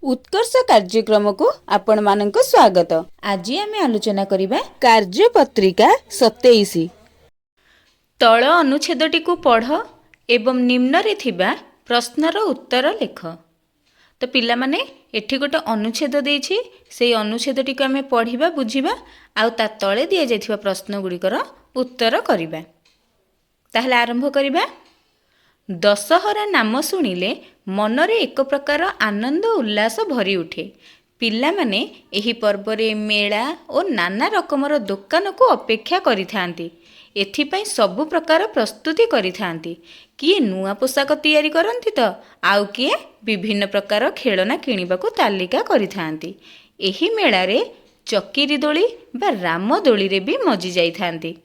उत्कर्ष कार्यक्रम को आपण मानक स्वागत। आज आम आलोचना करिबा कार्यपत्रिका 27। तळ अनुच्छेदटी को पढ़ एवं निम्न रे थिबा प्रश्नर उत्तर लेख। तो पिला माने एठी गोटे अनुच्छेद देछि, सेई अनुच्छेदटी को आमे पढ़िबा बुझिबा आउ ता तळे दिया जायथिबा प्रश्न गुड़िकर उत्तर करिबा। ताहले आरंभ करिबा। दशहरा नाम शुणिले मनरे एक प्रकार आनंद उल्लास भरी उठे। पिला माने एही पर्वरे मेला और नाना रकमर दुकान को अपेक्षा करिथांती। एथिपाई सबु प्रकार प्रस्तुति करिथांती। किए नुआ पोशाक तैयारी करंती तो आउ किए विभिन्न प्रकार खेलना किनिबा को तालिका करिथांती। एही मेलारे चक्कीरी दोली बा राम दोली रे भी मजी जाइथांती।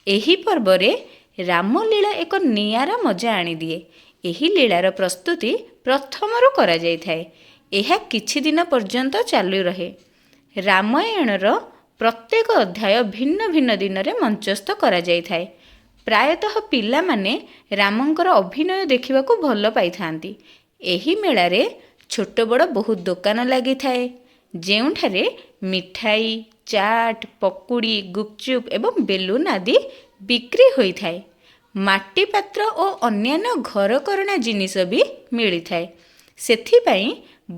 एही पर्वरे रामलीला एक नियारा मजा आनी दिए। एही लीलार प्रस्तुति प्रथमरु करा जाय थाए। एहा किछि दिन पर्यंत चालू रहे। रामायणर प्रत्येक अध्याय भिन्न भिन्न दिन रे मंचस्थ करा जाय थाए। प्रायतः पिला माने रामंकर अभिनय देखिबा को भल पाई थांती। एही मेला रे छोट बड़ बहुत दुकान लागि थाए, जेउठारे मिठाई, चाट, पकुड़ी, गुपचुप एवं बेलून आदि बिक्री होई थाए। माटी पात्र और अन्यान्य घरकरणा जिनिस भी मिली थाए। सेथि पई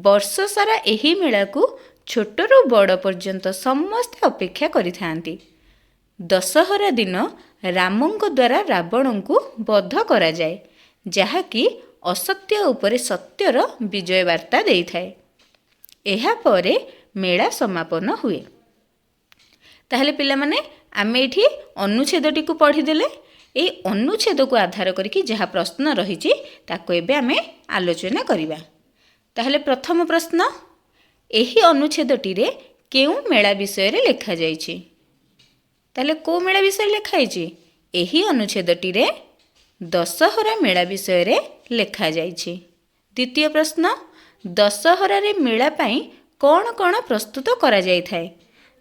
वर्ष सारा एही मेला को छोटरू बड़ पर्यंत समस्त अपेक्षा करि थांती। दशहरा दिन रामंक द्वारा रावण को वध करा जाए, जहा कि असत्य उपरे सत्यर विजय वार्ता देई थाए। एहा परे मेला समापन हुए। ताहले पिला माने आमे एठी अनुच्छेदटी को पढ़ी देले। ए अनुच्छेद को आधार करके जहाँ प्रश्न रही ताको एबे आमे आलोचना करिबा। ताहले प्रथम प्रश्न, एही अनुच्छेदटी रे केउ मेला विषय रे लेखा जायछि? ताहले को मेला विषय लेखा आइछि? एही अनुच्छेदटी रे दशहरा मेला विषय रे लेखा जायछि। द्वितीय प्रश्न, दशहरा रे मेला पई कोन कोन प्रस्तुत करा जाय थाए?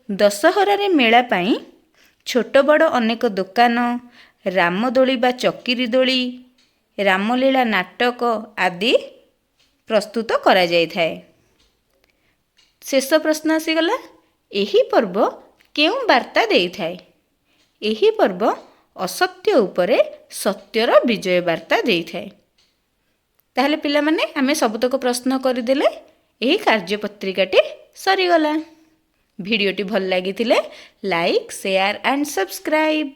दशहरा रे मेला पई छोट बड़ अनेक दुकान, रामदोली बा चक्कीरी दोली, रामलीला नाटक आदि प्रस्तुत करा जाय थाए। शेष प्रश्न आसीगला, एही पर्व केउ वार्ता देई थाए? एही पर्व असत्य उपरे सत्यर विजय वार्ता देई थाए। ताहले पिला माने आमे सबतक प्रश्न करदेले। एही कार्यपत्रिकाटी सरीगला। भिडियोटी भल लागिथिले लाइक, शेयर एंड सब्सक्राइब।